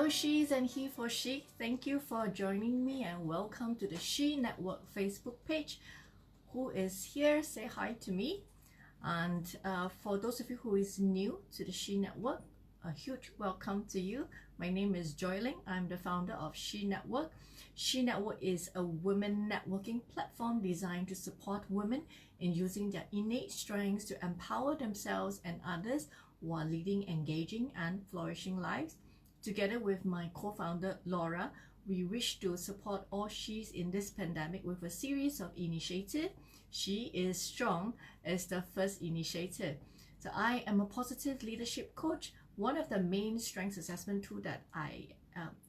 Hello She's and He for She. Thank you for joining me and welcome to the She Network Facebook page. Who is here? Say hi to me. And for those of you who is new to the She Network, a huge welcome to you. My name is Joy Ling. I'm the founder of She Network. She Network is a women networking platform designed to support women in using their innate strengths to empower themselves and others while leading engaging and flourishing lives. Together with my co-founder Laura, we wish to support all She's in this pandemic with a series of initiatives. She is Strong as the first initiative. So I am a positive leadership coach. One of the main strengths assessment tools that I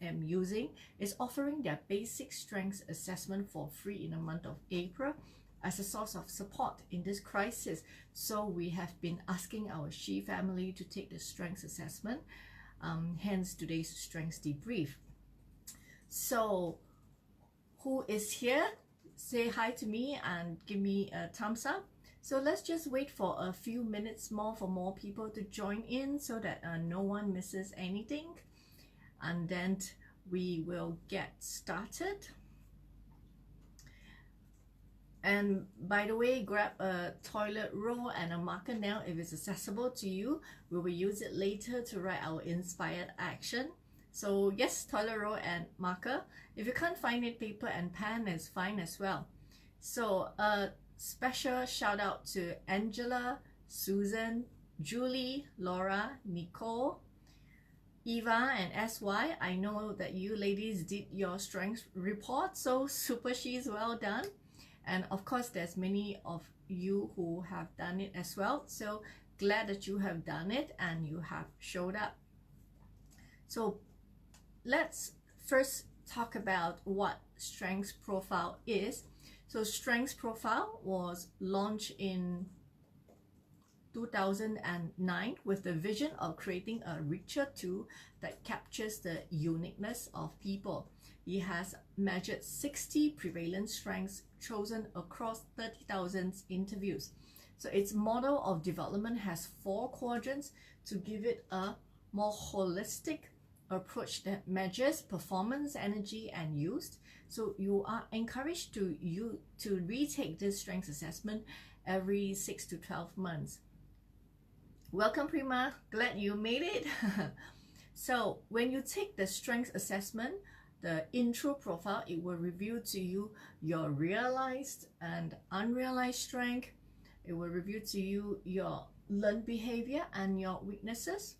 am using is offering their basic strengths assessment for free in the month of April as a source of support in this crisis. So we have been asking our She family to take the strengths assessment. Hence today's strengths debrief. So who is here? Say hi to me and give me a thumbs up. So let's just wait for a few minutes more for more people to join in so that no one misses anything, and then we will get started. And by the way, grab a toilet roll and a marker now if it's accessible to you. We will use it later to write our inspired action. So yes, toilet roll and marker. If you can't find it, paper and pen is fine as well. So a special shout out to Angela, Susan, Julie, Laura, Nicole, Eva and SY. I know that you ladies did your strengths report, so super She's well done. And of course, there's many of you who have done it as well. So glad that you have done it and you have showed up. So let's first talk about what Strengths Profile is. So Strengths Profile was launched in 2009 with the vision of creating a richer tool that captures the uniqueness of people. It has measured 60 prevalent strengths chosen across 30,000 interviews. So its model of development has 4 quadrants to give it a more holistic approach that measures performance, energy, and use. So you are encouraged to retake this strengths assessment every 6 to 12 months. Welcome Prima, glad you made it. So when you take the strengths assessment, the intro profile, it will reveal to you your realized and unrealized strength. It will reveal to you your learned behavior and your weaknesses.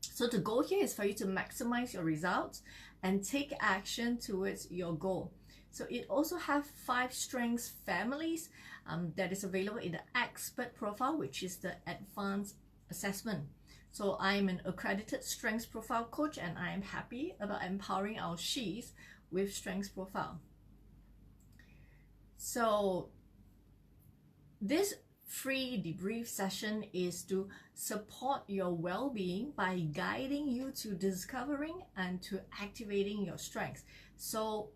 So the goal here is for you to maximize your results and take action towards your goal. So it also have 5 strengths families that is available in the expert profile, which is the advanced assessment. So I am an accredited strengths profile coach and I am happy about empowering our She's with strengths profile. So this free debrief session is to support your well-being by guiding you to discovering and to activating your strengths. So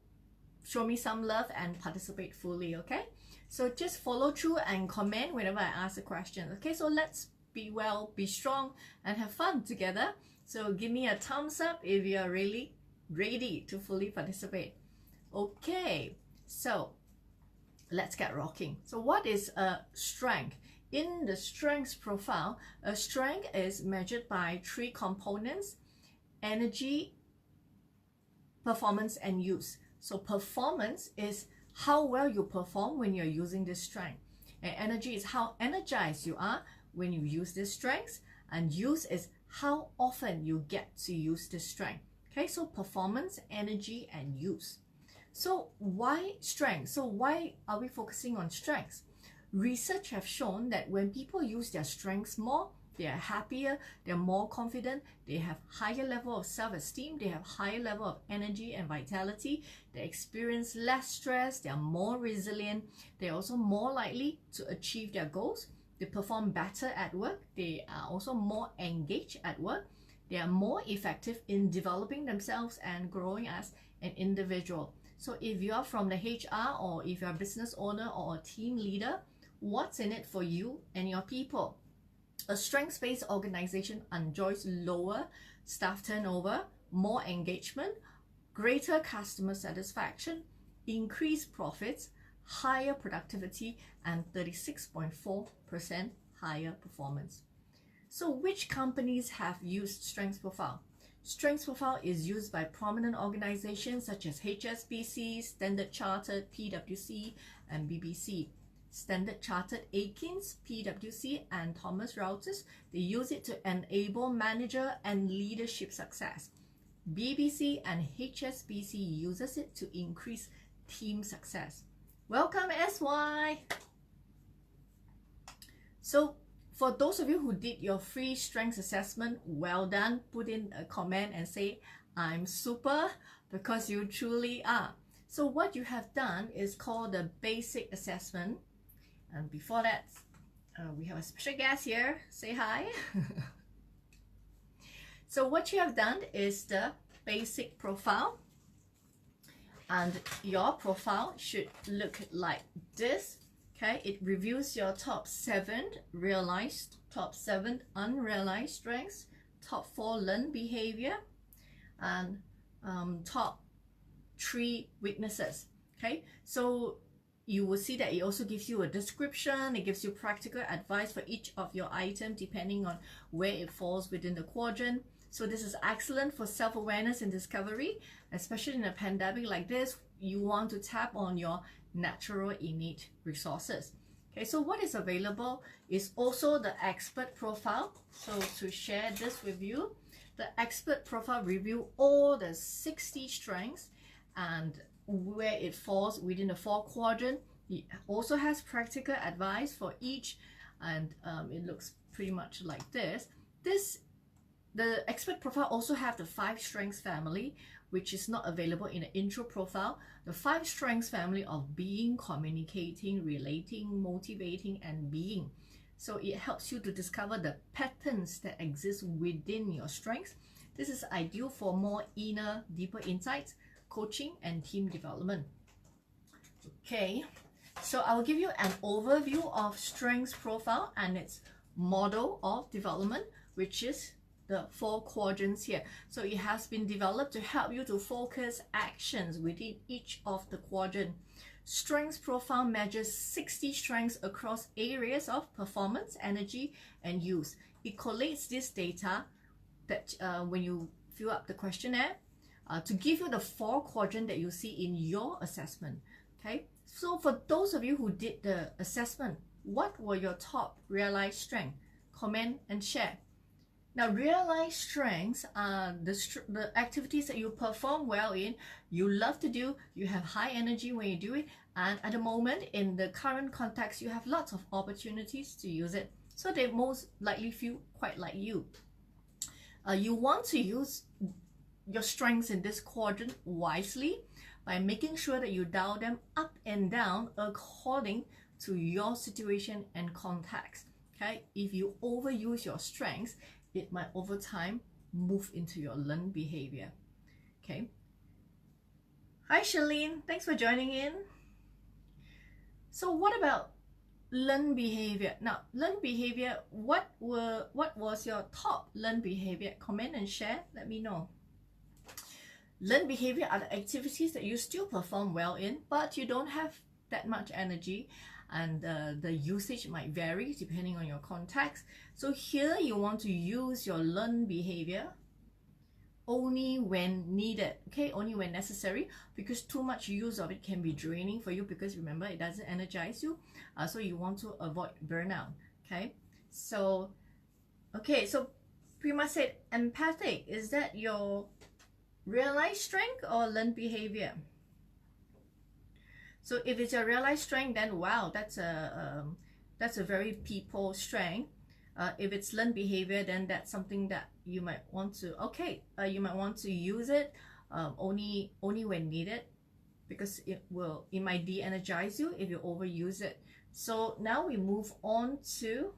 show me some love and participate fully, okay? So just follow through and comment whenever I ask a question, okay? So let's be well, be strong, and have fun together. So give me a thumbs up if you are really ready to fully participate. Okay, so let's get rocking. So what is a strength? In the strengths profile, a strength is measured by 3 components: energy, performance, and use. So performance is how well you perform when you're using this strength. And energy is how energized you are when you use this strength. And use is how often you get to use this strength. Okay, so performance, energy, and use. So why strength? So why are we focusing on strengths? Research have shown that when people use their strengths more, they are happier, they're more confident, they have higher level of self-esteem, they have higher level of energy and vitality, they experience less stress, they are more resilient, they're also more likely to achieve their goals, they perform better at work, they are also more engaged at work, they are more effective in developing themselves and growing as an individual. So if you are from the HR or if you're a business owner or a team leader, what's in it for you and your people? A strengths-based organization enjoys lower staff turnover more engagement, greater customer satisfaction, increased profits, higher productivity, and 36.4% higher performance. So which companies have used Strengths Profile? Strengths Profile is used by prominent organizations such as HSBC, Standard Chartered, PwC, and BBC. Standard Chartered, Aikins, PwC, and Thomson Reuters, they use it to enable manager and leadership success. BBC and HSBC uses it to increase team success. Welcome, SY! So for those of you who did your free strengths assessment, well done. Put in a comment and say, I'm super, because you truly are. So what you have done is called the basic assessment. And before that, we have a special guest here. Say hi. So what you have done is the basic profile. And your profile should look like this. Okay, it reviews your top 7 realized, top 7 unrealized strengths, top 4 learned behavior, and top 3 weaknesses. Okay, so you will see that it also gives you a description. It gives you practical advice for each of your items depending on where it falls within the quadrant. So this is excellent for self-awareness and discovery, especially in a pandemic like this. You want to tap on your natural innate resources. Okay, so what is available is also the expert profile. So to share this with you, the expert profile review all the 60 strengths and where it falls within the 4 quadrant. It also has practical advice for each, and it looks pretty much like this. The expert profile also have the 5 strengths family, which is not available in the intro profile. The 5 strengths family of being, communicating, relating, motivating, and being. So it helps you to discover the patterns that exist within your strengths. This is ideal for more inner, deeper insights, coaching, and team development. Okay, so I will give you an overview of strengths profile and its model of development, which is the 4 quadrants here. So it has been developed to help you to focus actions within each of the quadrant. Strengths profile measures 60 strengths across areas of performance, energy, and use. It collates this data that when you fill up the questionnaire to give you the 4 quadrant that you see in your assessment. Okay, so for those of you who did the assessment, what were your top realized strengths? Comment and share. Now, realized strengths are the activities that you perform well in, you love to do, you have high energy when you do it, and at the moment, in the current context, you have lots of opportunities to use it. So they most likely feel quite like you. You want to use your strengths in this quadrant wisely by making sure that you dial them up and down according to your situation and context. Okay, if you overuse your strengths, it might over time move into your learned behavior. Okay. Hi Shalene, thanks for joining in. So what about learned behavior? Now, learned behavior, what was your top learned behavior? Comment and share, let me know. Learned behavior are the activities that you still perform well in, but you don't have that much energy, and the usage might vary depending on your context. So here you want to use your learned behavior only when needed, okay, only when necessary, because too much use of it can be draining for you, because remember, it doesn't energize you. So you want to avoid burnout. Okay, so Prima said empathic. Is that your realized strength or learned behavior? So if it's a realized strength, then wow, that's a very people strength. If it's learned behavior, then that's something that you might want to you might want to use it only when needed, because it might de-energize you if you overuse it. So now we move on to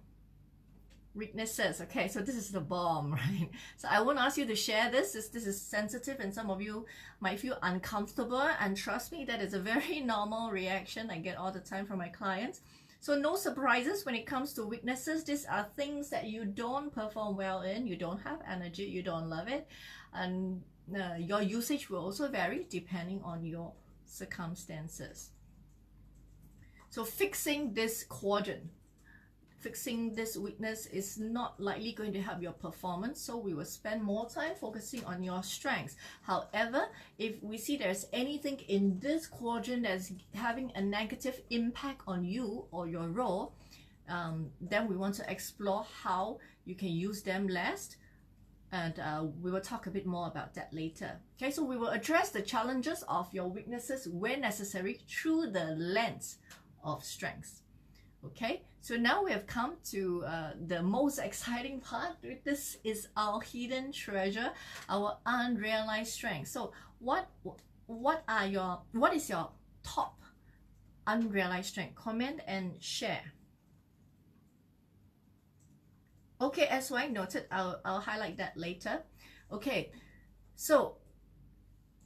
weaknesses. Okay, so this is the bomb, right? So I won't ask you to share this. This is sensitive, and some of you might feel uncomfortable, and trust me, that is a very normal reaction I get all the time from my clients. So no surprises when it comes to weaknesses. These are things that you don't perform well in, you don't have energy, you don't love it, and your usage will also vary depending on your circumstances. So fixing this quadrant, fixing this weakness is not likely going to help your performance, so we will spend more time focusing on your strengths. However, if we see there's anything in this quadrant that's having a negative impact on you or your role, then we want to explore how you can use them less, and we will talk a bit more about that later. Okay, so we will address the challenges of your weaknesses where necessary through the lens of strengths. Okay, so now we have come to the most exciting part. This is our hidden treasure, our unrealized strength. So what is your top unrealized strength? Comment and share. Okay, as I noted, I'll highlight that later. Okay, so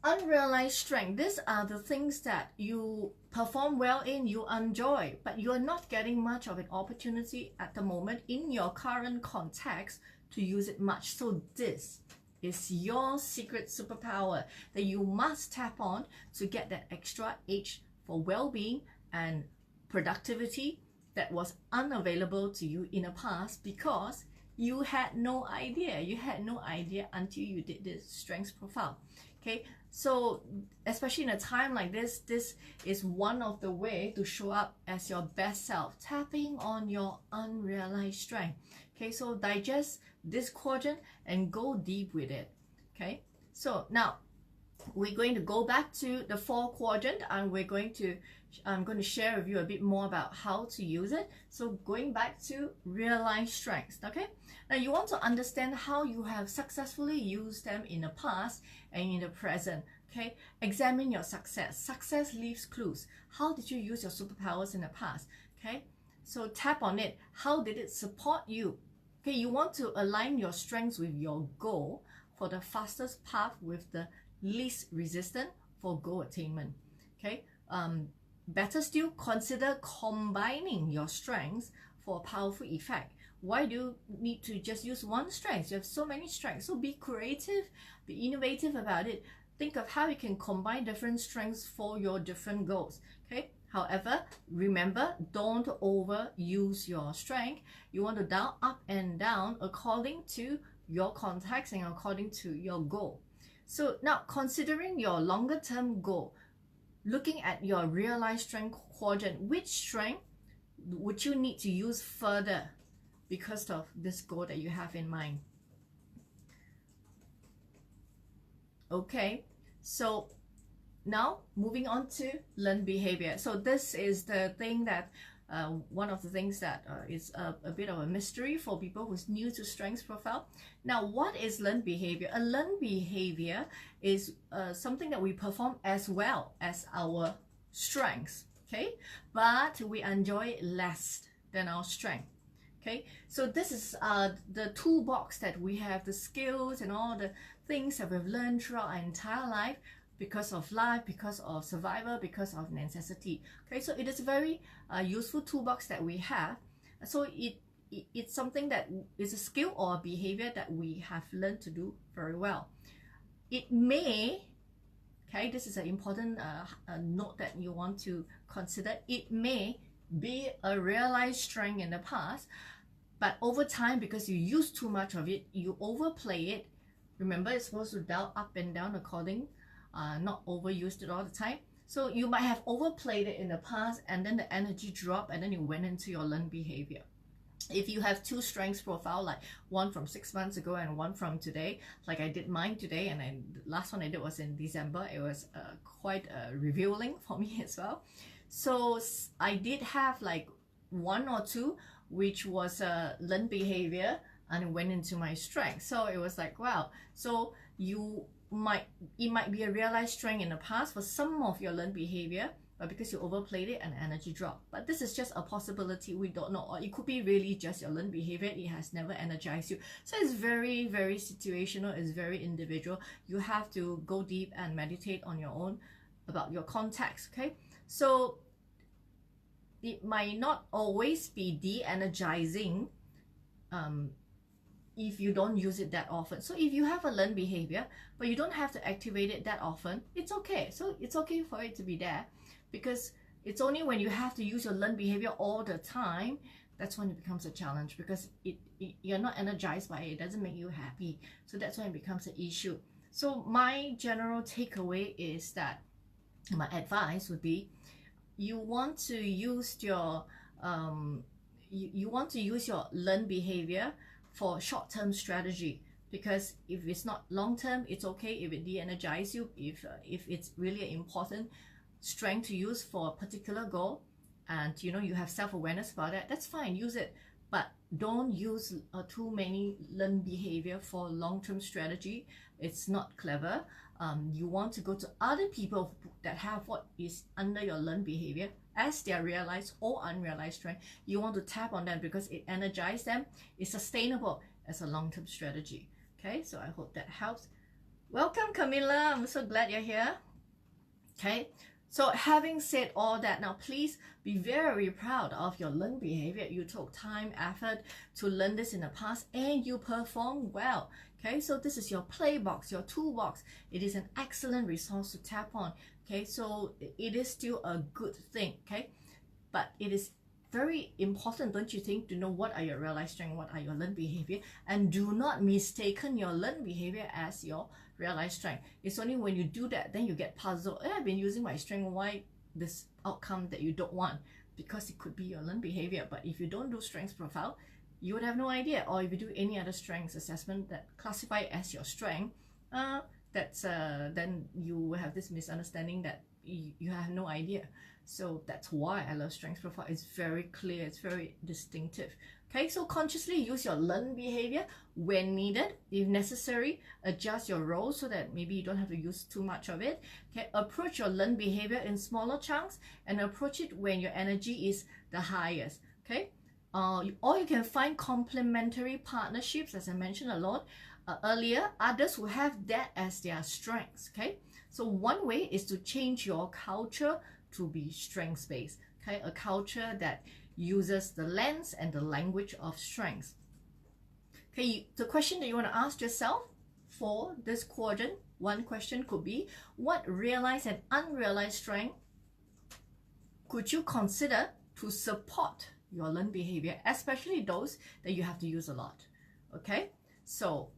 unrealized strength, these are the things that you perform well in, you enjoy, but you are not getting much of an opportunity at the moment in your current context to use it much. So this is your secret superpower that you must tap on to get that extra edge for well-being and productivity that was unavailable to you in the past because you had no idea. You had no idea until you did this strengths profile. Okay, so especially in a time like this is one of the way to show up as your best self, tapping on your unrealized strength. Okay, so digest this quadrant and go deep with it. Okay, so now we're going to go back to the 4 quadrant, and I'm going to share with you a bit more about how to use it. So going back to realized strengths. Okay, now you want to understand how you have successfully used them in the past and in the present. Okay, examine your success. Success leaves clues. How did you use your superpowers in the past? Okay, so tap on it. How did it support you? Okay, you want to align your strengths with your goal for the fastest path with the least resistance for goal attainment. Okay, better still, consider combining your strengths for a powerful effect. Why do you need to just use one strength? You have so many strengths. So be creative, be innovative about it. Think of how you can combine different strengths for your different goals. Okay. However, remember, don't overuse your strength. You want to dial up and down according to your context and according to your goal. So now, considering your longer term goal, looking at your realized strength quadrant, which strength would you need to use further because of this goal that you have in mind? Okay, so now moving on to learned behavior. So this is the thing that one of the things that is a bit of a mystery for people who's new to strengths profile. Now, what is learned behavior? A learned behavior is something that we perform as well as our strengths, okay? But we enjoy it less than our strength. Okay, so this is the toolbox that we have, the skills and all the things that we've learned throughout our entire life because of life, because of survival, because of necessity. Okay, so it is a very useful toolbox that we have. So it's something that is a skill or a behavior that we have learned to do very well. It may, okay, this is an important note that you want to consider. It may be a realized strength in the past, but over time, because you use too much of it, you overplay it. Remember, it's supposed to dial up and down according, not overused it all the time. So you might have overplayed it in the past, and then the energy dropped, and then you went into your learned behavior. If you have 2 strengths profile, like one from 6 months ago and one from today, like I did mine today, and the last one I did was in December. It was quite revealing for me as well. So I did have like 1 or 2 which was a learned behavior and it went into my strength. So it was like, wow. So it might be a realized strength in the past for some of your learned behavior, but because you overplayed it and energy dropped. But this is just a possibility, we don't know. Or it could be really just your learned behavior, it has never energized you. So it's very, very situational, it's very individual. You have to go deep and meditate on your own about your context, okay? So it might not always be de-energizing if you don't use it that often. So if you have a learned behavior, but you don't have to activate it that often, it's okay. So it's okay for it to be there, because it's only when you have to use your learned behavior all the time, that's when it becomes a challenge, because you're not energized by it. It doesn't make you happy. So that's when it becomes an issue. So my general takeaway is that my advice would be, you want to use your you want to use your learned behavior for short-term strategy, because if it's not long-term, it's okay if it de-energizes you. If it's really an important strength to use for a particular goal, and you know you have self-awareness about that, that's fine, use it. But don't use too many learned behavior for long-term strategy. It's not clever. You want to go to other people that have what is under your learned behavior as their realized or unrealized strength. You want to tap on them because it energizes them. It's sustainable as a long-term strategy. Okay, so I hope that helps. Welcome, Camilla. I'm so glad you're here. Okay, so having said all that, now please be very proud of your learned behavior. You took time, effort to learn this in the past, and you performed well. Okay, so this is your play box, your toolbox. It is an excellent resource to tap on. Okay, so it is still a good thing. Okay, but it is very important, don't you think, to know what are your realized strengths, what are your learned behavior, and do not mistaken your learned behavior as your realized strength. It's only when you do that, then you get puzzled. I've been using my strength, why this outcome that you don't want? Because it could be your learned behavior. But if you don't do strengths profile, you would have no idea. Or if you do any other strengths assessment that classify as your strength, then you will have this misunderstanding that you have no idea. So that's why I love strengths profile. It's very clear, it's very distinctive. Okay, so consciously use your learned behavior when needed. If necessary, adjust your role so that maybe you don't have to use too much of it. Okay, approach your learned behavior in smaller chunks and approach it when your energy is the highest. Okay, or you can find complementary partnerships, as I mentioned a lot earlier, others who have that as their strengths. Okay, so one way is to change your culture to be strengths-based. Okay, a culture that uses the lens and the language of strengths. Okay, the question that you want to ask yourself for this quadrant, one question could be, what realized and unrealized strength could you consider to support your learned behavior, especially those that you have to use a lot? Okay, so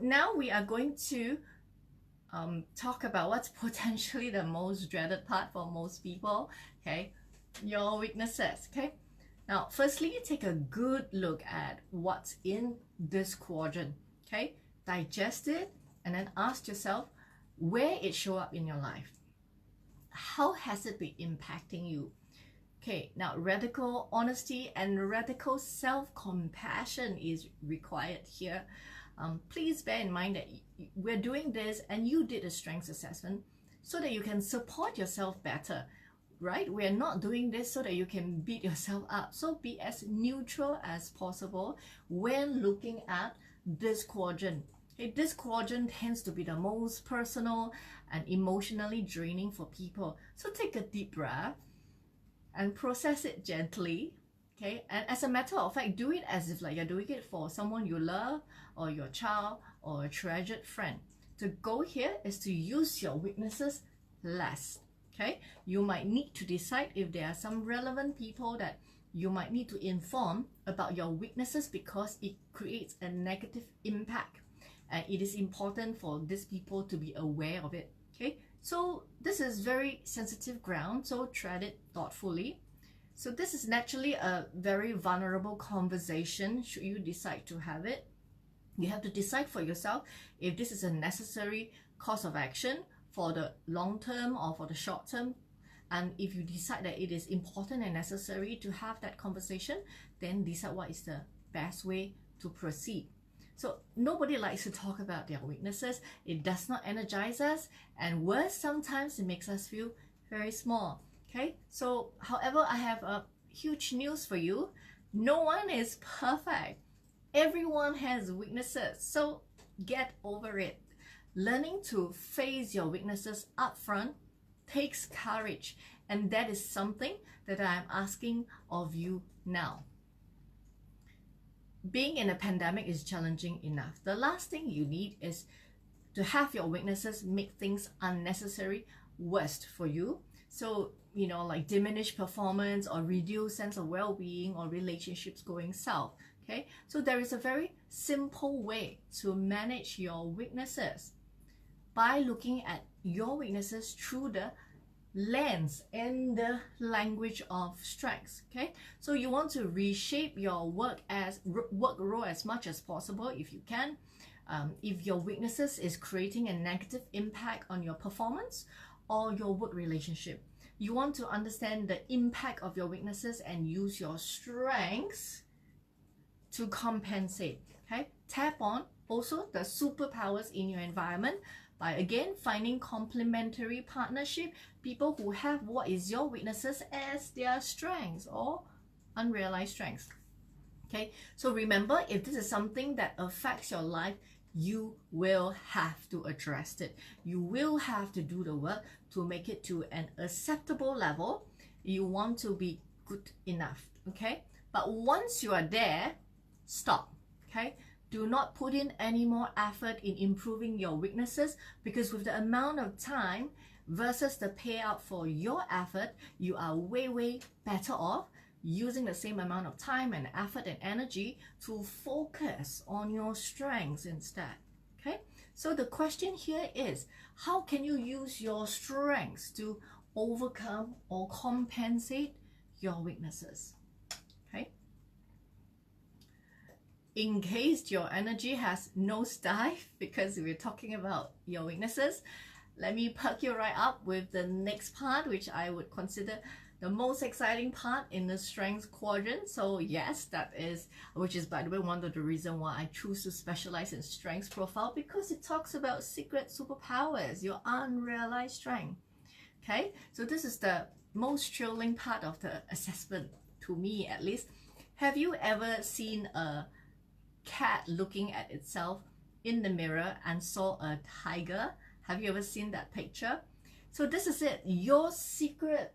now we are going to talk about what's potentially the most dreaded part for most people. Okay, your weaknesses. Okay, now firstly, take a good look at what's in this quadrant. Okay, digest it and then ask yourself where it show up in your life. How has it been impacting you? Okay, now radical honesty and radical self-compassion is required here. Please bear in mind that we're doing this and you did a strengths assessment so that you can support yourself better, right? We're not doing this so that you can beat yourself up. So be as neutral as possible when looking at this quadrant. Okay, this quadrant tends to be the most personal and emotionally draining for people. So take a deep breath and process it gently. Okay, and as a matter of fact, do it as if like you're doing it for someone you love or your child or a treasured friend. The goal here is to use your weaknesses less. Okay, you might need to decide if there are some relevant people that you might need to inform about your weaknesses because it creates a negative impact, and it is important for these people to be aware of it. Okay, so this is very sensitive ground, so tread it thoughtfully. So this is naturally a very vulnerable conversation should you decide to have it. You have to decide for yourself if this is a necessary course of action for the long term or for the short term. And if you decide that it is important and necessary to have that conversation, then decide what is the best way to proceed. So nobody likes to talk about their weaknesses. It does not energize us, and worse, sometimes it makes us feel very small. Okay, so however, I have a huge news for you. No one is perfect. Everyone has weaknesses, so get over it. Learning to face your weaknesses up front takes courage, And that is something that I'm asking of you now. Being in a pandemic is challenging enough. The last thing you need is to have your weaknesses make things unnecessary worse for you. So, like diminished performance or reduced sense of well-being or relationships going south. Okay, so there is a very simple way to manage your weaknesses by looking at your weaknesses through the lens and the language of strengths. Okay, so you want to reshape your work role as much as possible if you can. If your weaknesses is creating a negative impact on your performance or your work relationship, you want to understand the impact of your weaknesses and use your strengths to compensate. Okay, tap on also the superpowers in your environment by again finding complementary partnership, people who have what is your weaknesses as their strengths or unrealized strengths. Okay, so remember, if this is something that affects your life, you will have to address it. You will have to do the work to make it to an acceptable level. You want to be good enough. Okay, but once you are there, stop. Okay, do not put in any more effort in improving your weaknesses, because with the amount of time versus the payout for your effort, you are way better off using the same amount of time and effort and energy to focus on your strengths instead. Okay, so the question here is, how can you use your strengths to overcome or compensate your weaknesses? Okay, in case your energy has nosedived because we're talking about your weaknesses, let me perk you right up with the next part, which I would consider the most exciting part in the strengths quadrant. So yes, which is by the way one of the reasons why I choose to specialize in strengths profile, because it talks about secret superpowers, your unrealized strength. Okay, so this is the most thrilling part of the assessment, to me at least. Have you ever seen a cat looking at itself in the mirror and saw a tiger? Have you ever seen that picture? So this is it. Your secret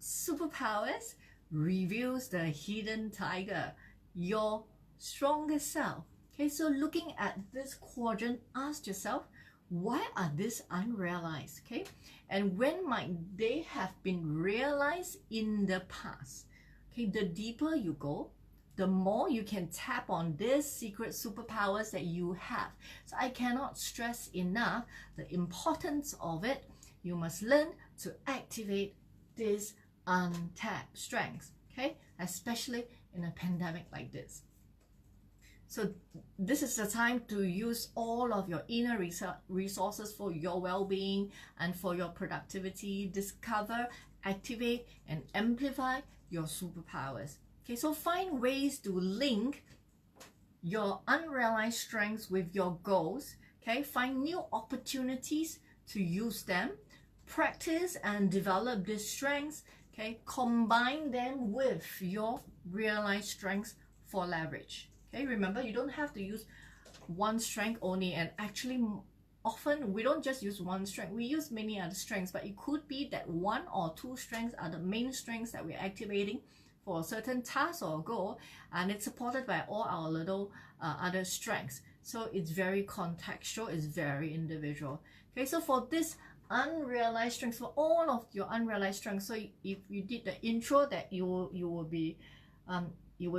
superpowers reveals the hidden tiger, your strongest self. Okay, so looking at this quadrant, ask yourself, why are these unrealized? Okay, and when might they have been realized in the past? Okay, the deeper you go, the more you can tap on these secret superpowers that you have. So I cannot stress enough the importance of it. You must learn to activate these untapped strengths, okay? Especially in a pandemic like this. So this is the time to use all of your inner resources for your well-being and for your productivity. Discover, activate, and amplify your superpowers. Okay, so find ways to link your unrealized strengths with your goals. Okay, find new opportunities to use them. Practice and develop these strengths. Okay, combine them with your realized strengths for leverage. Okay, remember, you don't have to use one strength only, and actually often we don't just use one strength, we use many other strengths, but it could be that one or two strengths are the main strengths that we're activating for a certain task or goal, and it's supported by all our little other strengths. So it's very contextual, it's very individual. Okay, so for this unrealized strengths, for all of your unrealized strengths, so if you did the intro, that you will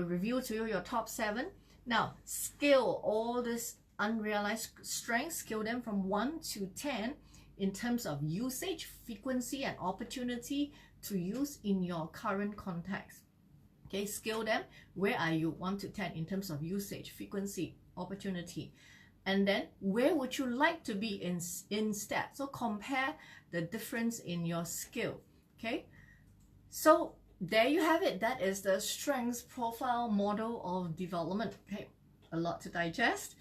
review to you your top 7. Now scale all this unrealized strengths, scale them from 1 to 10 in terms of usage, frequency, and opportunity to use in your current context. Okay, scale them. Where are you 1 to 10 in terms of usage, frequency, opportunity? And then where would you like to be instead? So compare the difference in your skill. Okay, so there you have it. That is the strengths profile model of development. Okay, a lot to digest.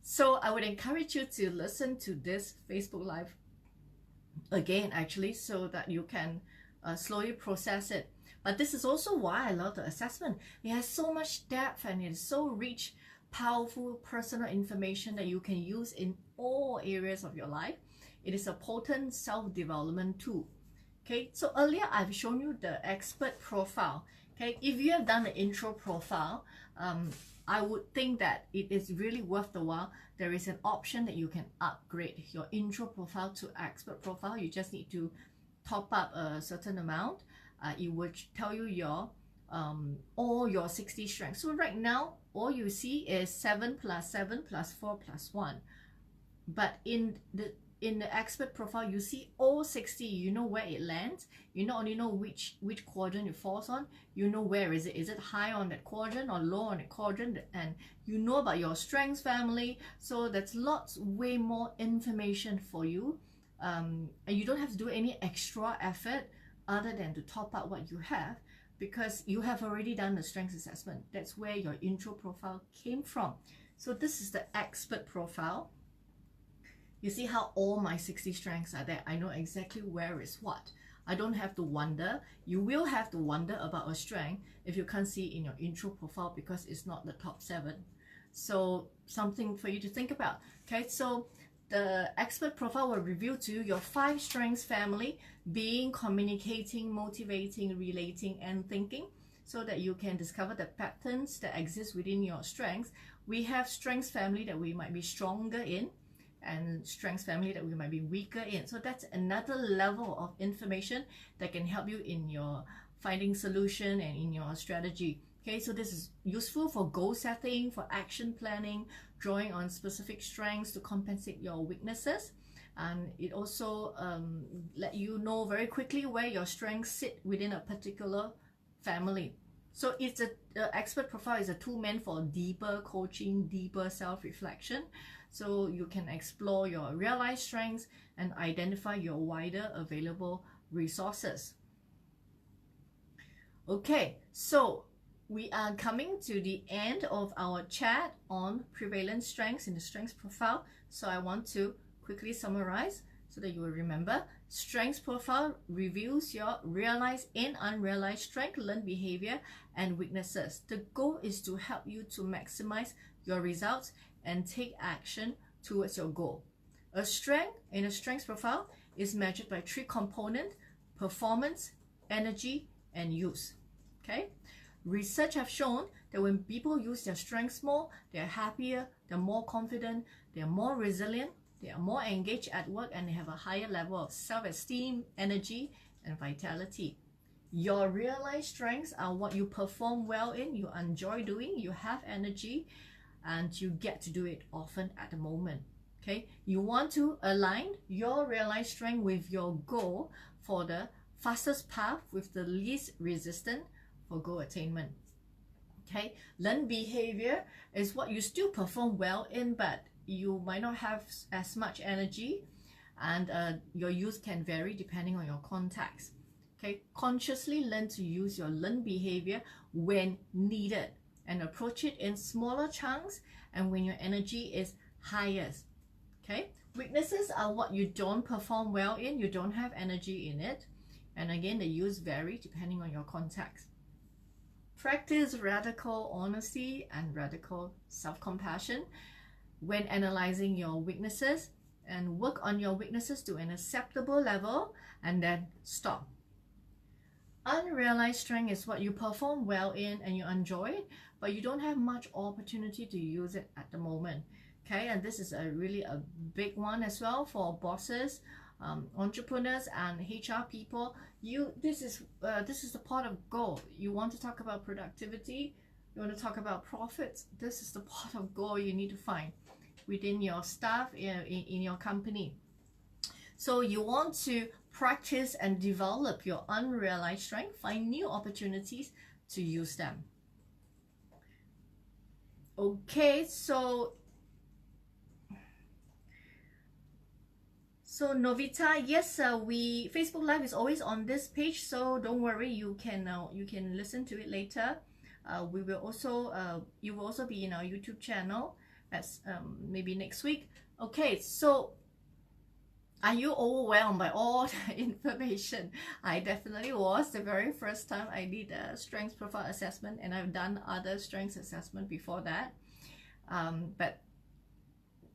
So I would encourage you to listen to this Facebook Live again, actually, so that you can slowly process it. But this is also why I love the assessment. It has so much depth and it is so rich, powerful personal information that you can use in all areas of your life. It is a potent self-development tool. Okay, so earlier I've shown you the expert profile. Okay, if you have done the intro profile, I would think that it is really worth the while. There is an option that you can upgrade your intro profile to expert profile. You just need to top up a certain amount. It would tell you your all your 60 strengths. So right now, all you see is 7 plus 7 plus 4 plus 1. But in the expert profile, you see all 60. You know where it lands. You not only know which quadrant it falls on, you know where is it. Is it high on that quadrant or low on that quadrant? And you know about your strengths family. So that's way more information for you. And you don't have to do any extra effort other than to top up what you have, because you have already done the strengths assessment. That's where your intro profile came from. So this is the expert profile. You see how all my 60 strengths are there. I know exactly where is what. I don't have to wonder. You will have to wonder about a strength if you can't see in your intro profile because it's not the top 7. So something for you to think about. Okay, so the expert profile will reveal to you your 5 strengths family: being, communicating, motivating, relating, and thinking, so that you can discover the patterns that exist within your strengths. We have strengths family that we might be stronger in, and strengths family that we might be weaker in. So that's another level of information that can help you in your finding solution and in your strategy. Okay, so this is useful for goal setting, for action planning, drawing on specific strengths to compensate your weaknesses. And it also let you know very quickly where your strengths sit within a particular family. So it's the expert profile is a tool meant for deeper coaching, deeper self-reflection. So you can explore your realized strengths and identify your wider available resources. Okay, so we are coming to the end of our chat on prevalent strengths in the strengths profile. So I want to quickly summarize so that you will remember. Strengths profile reveals your realized and unrealized strength, learned behavior, and weaknesses. The goal is to help you to maximize your results and take action towards your goal. A strength in a strengths profile is measured by 3 components: performance, energy, and use. Okay? Research have shown that when people use their strengths more, they're happier, they're more confident, they're more resilient, they are more engaged at work, and they have a higher level of self-esteem, energy, and vitality. Your realized strengths are what you perform well in, you enjoy doing, you have energy, and you get to do it often at the moment. Okay, you want to align your realized strength with your goal for the fastest path with the least resistance for goal attainment. Okay, learned behavior is what you still perform well in, but you might not have as much energy, and your use can vary depending on your context. Okay, consciously learn to use your learned behavior when needed and approach it in smaller chunks and when your energy is highest. Okay, weaknesses are what you don't perform well in, you don't have energy in it, and again the use vary depending on your context. Practice radical honesty and radical self-compassion when analyzing your weaknesses, and work on your weaknesses to an acceptable level and then stop. Unrealized strength is what you perform well in and you enjoy it, but you don't have much opportunity to use it at the moment. Okay, and this is really a big one as well for bosses, entrepreneurs, and HR people. This is the pot of gold. You want to talk about productivity, you want to talk about profits. This is the pot of gold you need to find within your staff in your company. So you want to practice and develop your unrealized strength, find new opportunities to use them. Okay, so Novita, yes, Facebook Live is always on this page, so don't worry, you can listen to it later. We will also you will also be in our YouTube channel as maybe next week. Okay, so are you overwhelmed by all the information? I definitely was the very first time I did a strengths profile assessment, and I've done other strengths assessment before that. But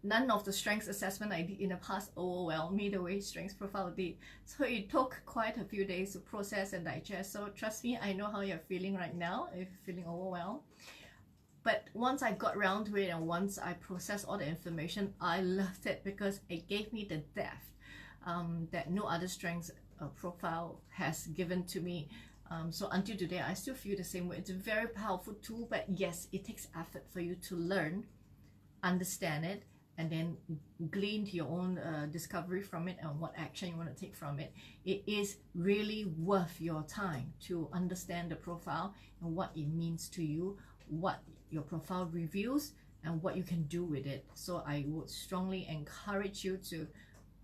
none of the strengths assessment I did in the past overwhelmed me the way strengths profile did. So it took quite a few days to process and digest. So trust me, I know how you're feeling right now if you're feeling overwhelmed. But once I got around to it and once I processed all the information, I loved it because it gave me the depth that no other strengths profile has given to me. So until today, I still feel the same way. It's a very powerful tool, but yes, it takes effort for you to learn, understand it, and then glean your own discovery from it and what action you want to take from it. It is really worth your time to understand the profile and what it means to you, what your profile reveals, and what you can do with it. So I would strongly encourage you to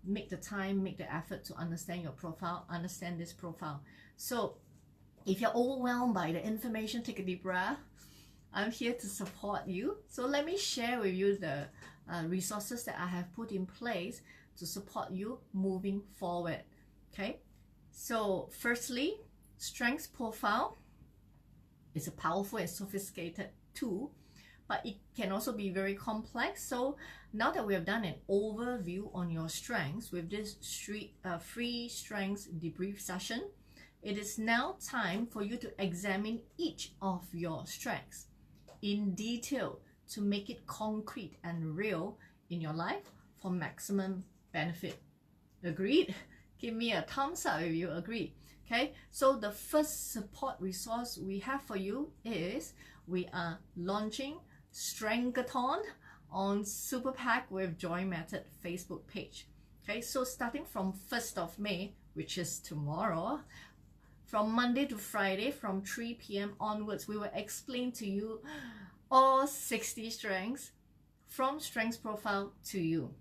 make the time, make the effort to understand your profile, understand this profile. So if you're overwhelmed by the information, take a deep breath. I'm here to support you. So let me share with you the resources that I have put in place to support you moving forward. Okay, so firstly, strengths profile is a powerful and sophisticated tool, but it can also be very complex. So now that we have done an overview on your strengths with this free strengths debrief session, it is now time for you to examine each of your strengths in detail to make it concrete and real in your life for maximum benefit. Agreed? Give me a thumbs up if you agree. Okay, so the first support resource we have for you is we are launching Strengthathon on SUPERPOWER with Joy Method Facebook page. Okay, so starting from 1st of May, which is tomorrow, from Monday to Friday, from 3 p.m. onwards, we will explain to you all 60 strengths from strengths profile to you.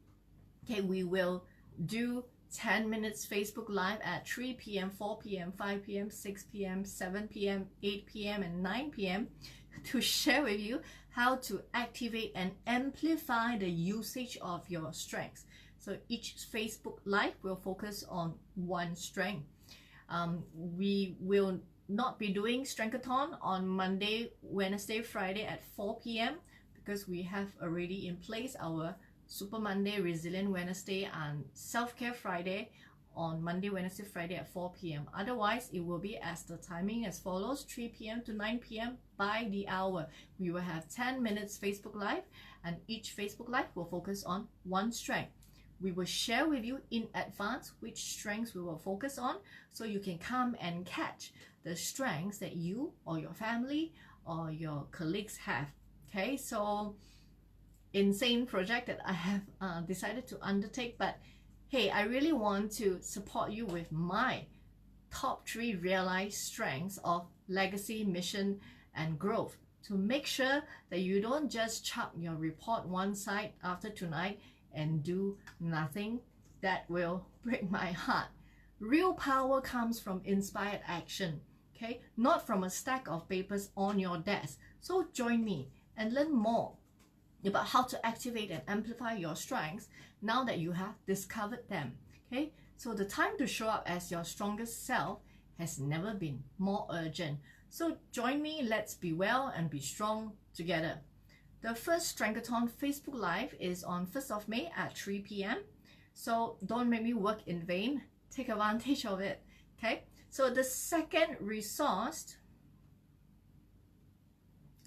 Okay, we will do 10 minutes Facebook Live at 3 p.m., 4 p.m., 5 p.m., 6 p.m., 7 p.m., 8 p.m., and 9 p.m. to share with you how to activate and amplify the usage of your strengths. So each Facebook Live will focus on one strength. We will not be doing Strengthathon on Monday, Wednesday, Friday at 4 p.m. because we have already in place our Super Monday, Resilient Wednesday, and Self-Care Friday on Monday, Wednesday, Friday at 4 p.m. Otherwise, it will be as the timing as follows, 3 p.m. to 9 p.m. by the hour. We will have 10 minutes Facebook Live, and each Facebook Live will focus on one strength. We will share with you in advance which strengths we will focus on so you can come and catch the strengths that you or your family or your colleagues have. Okay, so insane project that I have decided to undertake, but hey, I really want to support you with my top 3 realized strengths of legacy, mission, and growth to make sure that you don't just chuck your report one side after tonight and do nothing. That will break my heart. Real power comes from inspired action, okay? Not from a stack of papers on your desk. So join me and learn more about how to activate and amplify your strengths now that you have discovered them, okay? So the time to show up as your strongest self has never been more urgent. So join me, let's be well and be strong together. The first Strengthathon Facebook Live is on 1st of May at 3 p.m. So don't make me work in vain. Take advantage of it, okay? So the second resource,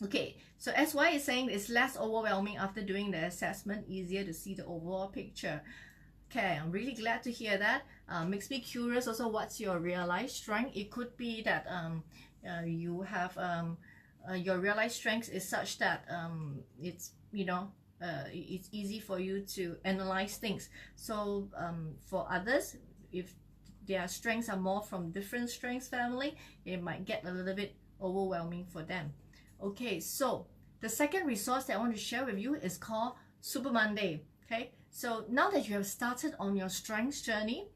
okay, so SY is saying it's less overwhelming after doing the assessment, easier to see the overall picture. Okay, I'm really glad to hear that. Makes me curious also, what's your realized strength? It could be that you have your realized strength is such that it's, you know, it's easy for you to analyze things. So for others, if their strengths are more from different strengths family, it might get a little bit overwhelming for them. Okay, so the second resource that I want to share with you is called Super Monday. Okay, so now that you have started on your strengths journey,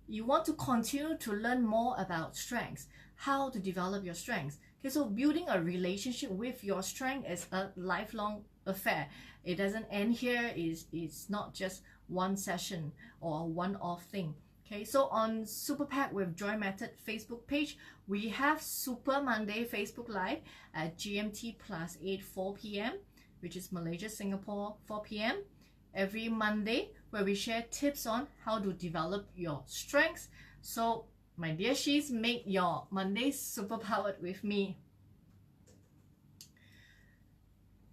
you want to continue to learn more about strengths, how to develop your strengths. Okay, so building a relationship with your strength is a lifelong affair. It doesn't end here. It's not just one session or a one-off thing. Okay, so on SUPERPOWER with Joy Method Facebook page, we have Super Monday Facebook Live at GMT +8 4 p.m., which is Malaysia, Singapore 4 p.m. every Monday, where we share tips on how to develop your strengths. So, my dear She's, make your Mondays superpowered with me.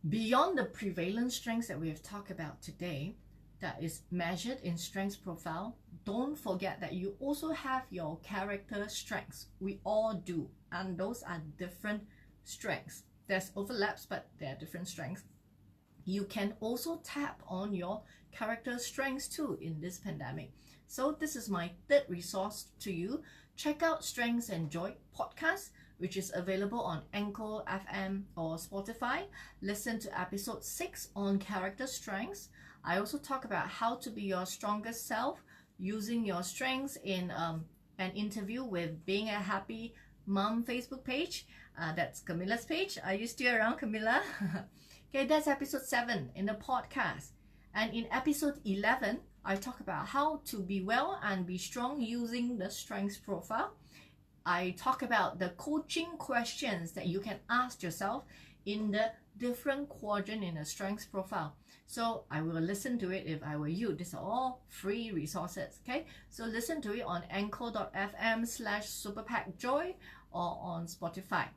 Beyond the prevalent strengths that we have talked about today, that is measured in strengths profile, don't forget that you also have your character strengths. We all do, and those are different strengths. There's overlaps, but there are different strengths. You can also tap on your character strengths too in this pandemic. So this is my third resource to you. Check out Strengths and Joy podcast, which is available on Anchor FM or Spotify. Listen to episode 6 on character strengths. I also talk about how to be your strongest self using your strengths in an interview with Being a Happy Mom Facebook page. That's Camilla's page. Are you still around, Camilla? Okay, that's episode 7 in the podcast. And in episode 11, I talk about how to be well and be strong using the strengths profile. I talk about the coaching questions that you can ask yourself in the different quadrant in the strengths profile. So I will listen to it if I were you. These are all free resources, okay? So listen to it on anchor.fm/superpackjoy or on Spotify.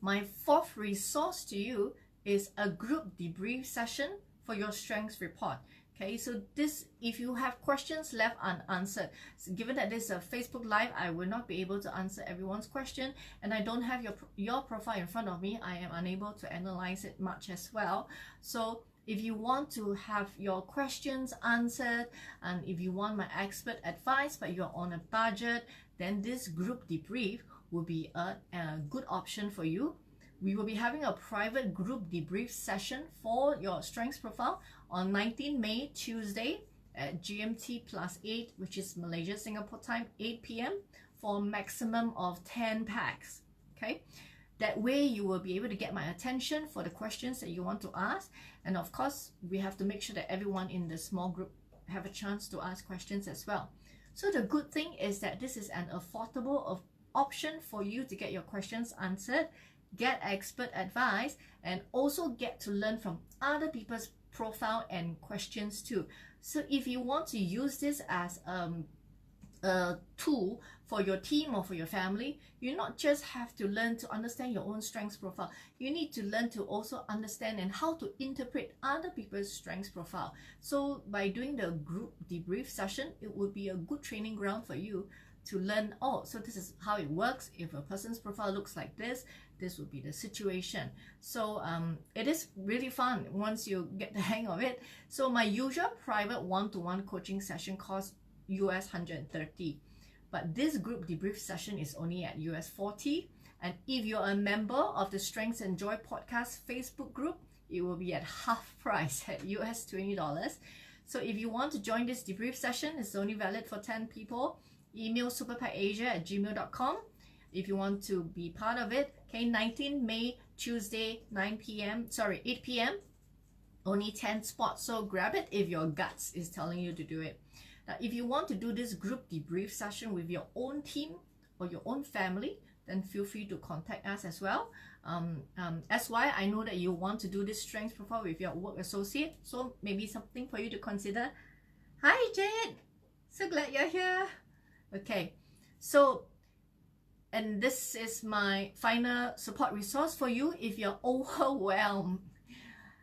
My fourth resource to you is a group debrief session for your strengths report. Okay, so this, if you have questions left unanswered, so given that this is a Facebook Live, I will not be able to answer everyone's question, and I don't have your profile in front of me. I am unable to analyze it much as well. So if you want to have your questions answered, and if you want my expert advice, but you're on a budget, then this group debrief will be a good option for you. We will be having a private group debrief session for your strengths profile on 19 May, Tuesday at GMT +8, which is Malaysia, Singapore time, 8 p.m. for a maximum of 10 packs. Okay, that way you will be able to get my attention for the questions that you want to ask. And of course, we have to make sure that everyone in the small group have a chance to ask questions as well. So the good thing is that this is an affordable option for you to get your questions answered, get expert advice, and also get to learn from other people's profile and questions too. So if you want to use this as a tool for your team or for your family, you not just have to learn to understand your own strengths profile, you need to learn to also understand and how to interpret other people's strengths profile. So by doing the group debrief session, it would be a good training ground for you to learn, oh, so this is how it works. If a person's profile looks like this would be the situation. So it is really fun once you get the hang of it. So my usual private one-to-one coaching session costs US $130, but this group debrief session is only at US $40. And if you're a member of the Strengths and Joy podcast Facebook group, it will be at half price at US $20. So if you want to join this debrief session, it's only valid for 10 people. Email superpackasia@gmail.com if you want to be part of it. Okay, 19 May, Tuesday, 8 p.m. Only 10 spots, so grab it if your guts is telling you to do it. Now, if you want to do this group debrief session with your own team or your own family, then feel free to contact us as well. SY, I know that you want to do this strengths profile with your work associate, so maybe something for you to consider. Hi, Jade. So glad you're here. Okay, so, and this is my final support resource for you. If you're overwhelmed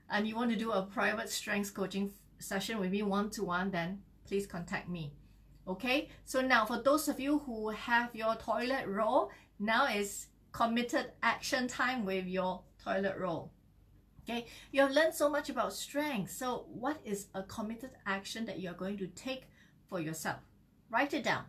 and you want to do a private strengths coaching session with me one-to-one, then please contact me. Okay, so now for those of you who have your toilet roll, now is committed action time with your toilet roll. Okay, you have learned so much about strengths. So what is a committed action that you're going to take for yourself? Write it down.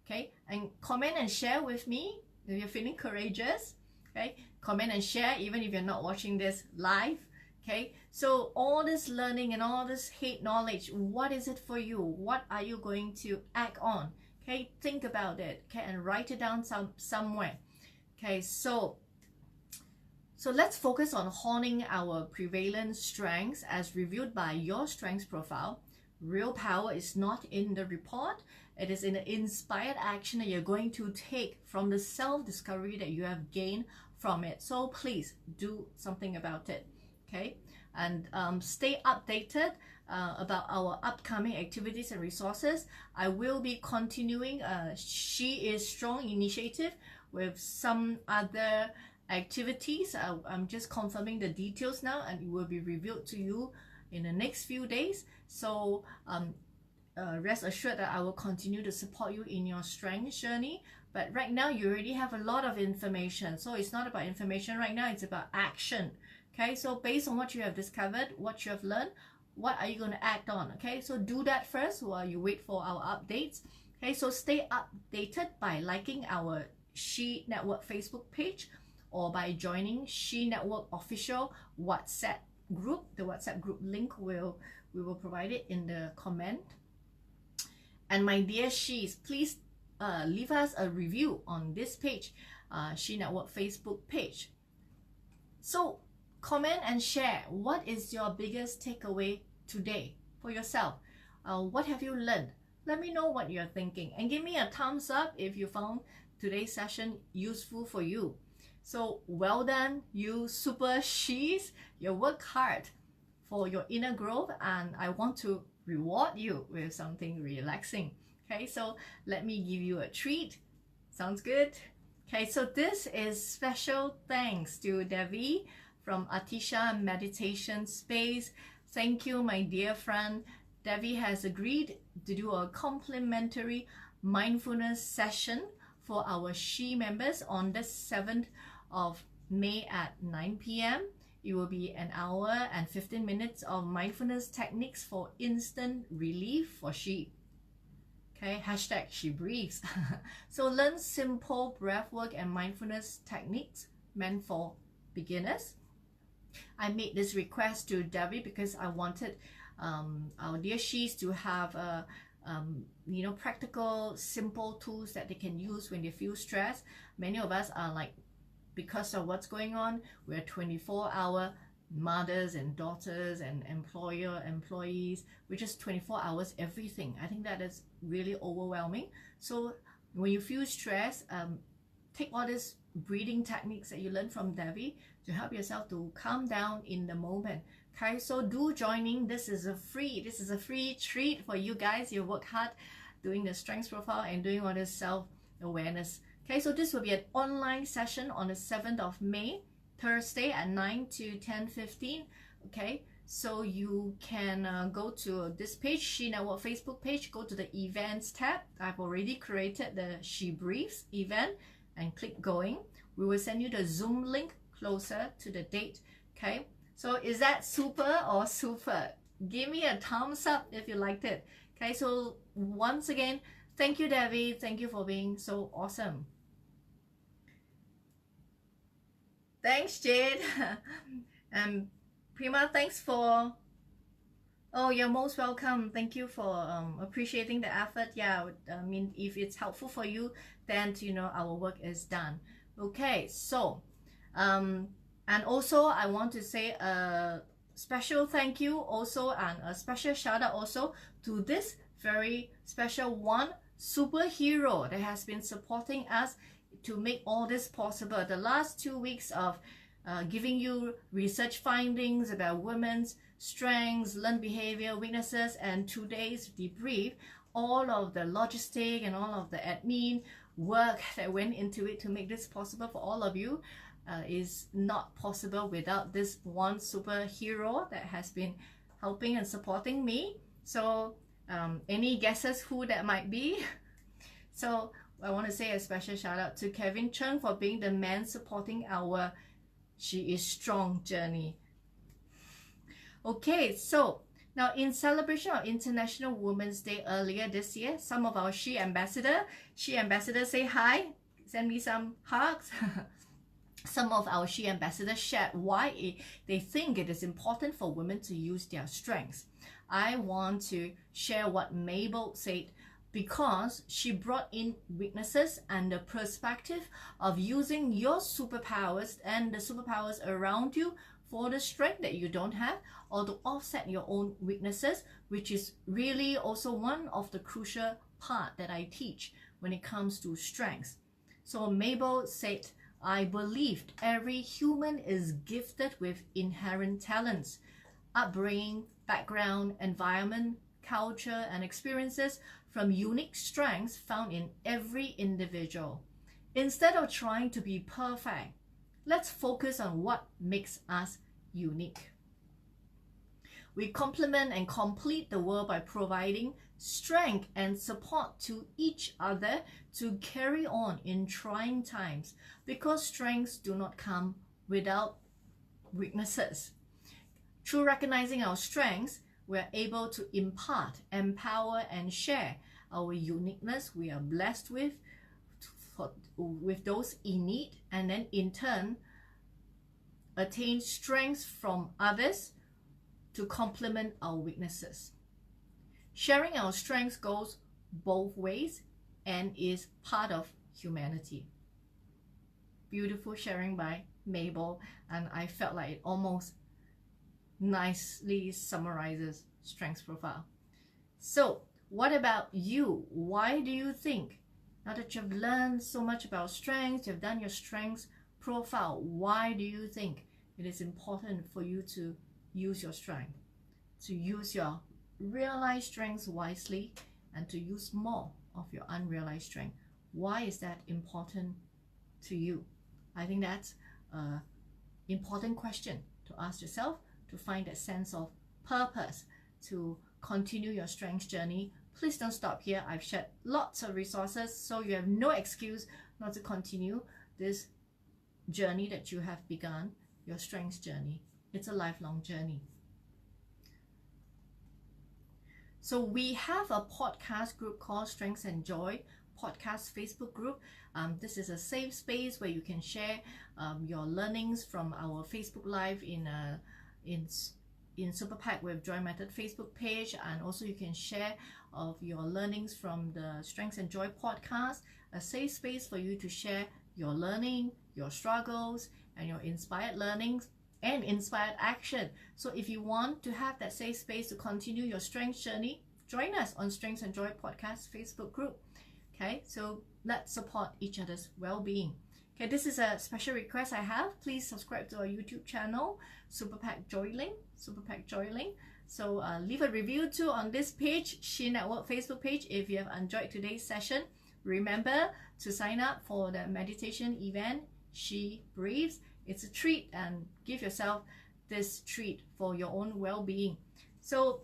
Okay, and comment and share with me if you're feeling courageous. Okay, comment and share even if you're not watching this live. Okay, so all this learning and all this hate knowledge, what is it for you? What are you going to act on? Okay, think about it. Okay, and write it down somewhere. Okay, so let's focus on honing our prevalent strengths as reviewed by your strengths profile. Real power is not in the report. It is in the inspired action that you're going to take from the self-discovery that you have gained from it. So please do something about it. Okay. and stay updated about our upcoming activities and resources. I will be continuing She is Strong initiative with some other activities. I'm just confirming the details now, and it will be revealed to you in the next few days. So rest assured that I will continue to support you in your strength journey. But right now you already have a lot of information, so it's not about information right now, it's about action. Okay, so based on what you have discovered, what you have learned, what are you going to act on? Okay, so do that first while you wait for our updates. Okay, so stay updated by liking our She Network Facebook page, or by joining She Network official WhatsApp group. The WhatsApp group link we will provide it in the comment. And my dear She's, please leave us a review on this page, She Network Facebook page. So comment and share, what is your biggest takeaway today for yourself? What have you learned? Let me know what you're thinking, and give me a thumbs up if you found today's session useful for you. So well done, you super She's. You work hard for your inner growth, and I want to reward you with something relaxing. Okay, so let me give you a treat. Sounds good? Okay, so this is special thanks to Devi from Atisha Meditation Space. Thank you, my dear friend. Devi has agreed to do a complimentary mindfulness session for our She members on the 7th of May at 9 p.m. It will be an hour and 15 minutes of mindfulness techniques for instant relief for She. Okay, hashtag She Breathes. So learn simple breathwork and mindfulness techniques meant for beginners. I made this request to Debbie because I wanted our dear She's to have practical, simple tools that they can use when they feel stressed. Many of us are like, because of what's going on, we're 24-hour mothers and daughters and employees. We're just 24 hours everything. I think that is really overwhelming. So when you feel stressed, take all these breathing techniques that you learn from Devi to help yourself to calm down in the moment. Okay, so do joining. This is a free treat for you guys. You work hard doing the strengths profile and doing all this self-awareness. Okay, so this will be an online session on the 7th of May, Thursday at 9 to 10:15. Okay, so you can go to this page, She Network Facebook page, go to the events tab. I've already created the She Briefs event, and click going. We will send you the Zoom link closer to the date. Okay, so is that super or super? Give me a thumbs up if you liked it. Okay, so once again, thank you, Devi. Thank you for being so awesome. Thanks, Jade. And Prima, thanks for... Oh, you're most welcome. Thank you for appreciating the effort. Yeah, I mean, if it's helpful for you, then our work is done. Okay, so and also I want to say a special thank you also, and a special shout out also to this very special one superhero that has been supporting us to make all this possible. The last 2 weeks of giving you research findings about women's strengths, learned behavior, weaknesses, and today's debrief, all of the logistic and all of the admin work that went into it to make this possible for all of you is not possible without this one superhero that has been helping and supporting me. So any guesses who that might be? So I want to say a special shout out to Kevin Chung for being the man supporting our She is Strong journey. Okay, so now in celebration of International Women's Day earlier this year, some of our She ambassadors say hi, send me some hugs. Some of our She ambassadors shared why they think it is important for women to use their strengths. I want to share what Mabel said, because she brought in weaknesses and the perspective of using your superpowers and the superpowers around you for the strength that you don't have, or to offset your own weaknesses, which is really also one of the crucial part that I teach when it comes to strengths. So Mabel said, I believed every human is gifted with inherent talents, upbringing, background, environment, culture, and experiences from unique strengths found in every individual. Instead of trying to be perfect, let's focus on what makes us unique. We complement and complete the world by providing strength and support to each other to carry on in trying times, because strengths do not come without weaknesses. Through recognizing our strengths, we are able to impart, empower, and share our uniqueness we are blessed with those in need, and then in turn attain strengths from others to complement our weaknesses. Sharing our strengths goes both ways and is part of humanity. Beautiful sharing by Mabel, and I felt like it almost nicely summarizes strengths profile. So what about you? Why do you think, now that you've learned so much about strengths, you've done your strengths profile, why do you think it is important for you to use your strength, to use your realized strengths wisely, and to use more of your unrealized strength? Why is that important to you? I think that's an important question to ask yourself, to find that sense of purpose, to continue your strengths journey. Please don't stop here. I've shared lots of resources, so you have no excuse not to continue this journey that you have begun, your strengths journey. It's a lifelong journey. So we have a podcast group called Strengths and Joy podcast Facebook group. This is a safe space where you can share your learnings from our Facebook Live in SuperPowered with Joy Method Facebook page, and also you can share of your learnings from the Strengths and Joy podcast, a safe space for you to share your learning, your struggles, and your inspired learnings and inspired action. So if you want to have that safe space to continue your strength journey, join us on Strengths and Joy podcast Facebook group. Okay, so let's support each other's well-being. Okay, this is a special request I have. Please subscribe to our YouTube channel, SuperPowered Joyling. So leave a review too on this page, She Network Facebook page, if you have enjoyed today's session. Remember to sign up for the meditation event, She Breathes. It's a treat, and give yourself this treat for your own well-being. So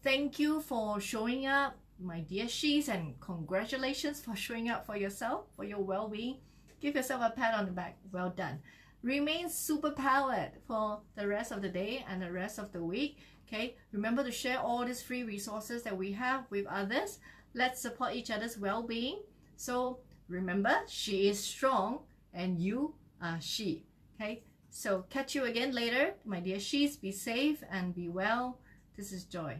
thank you for showing up, my dear She's, and congratulations for showing up for yourself, for your well-being. Give yourself a pat on the back. Well done. Remain super powered for the rest of the day and the rest of the week. Okay, remember to share all these free resources that we have with others. Let's support each other's well-being. So remember, she is strong and you are she. Okay, so catch you again later, my dear She's. Be safe and be well. This is Joy.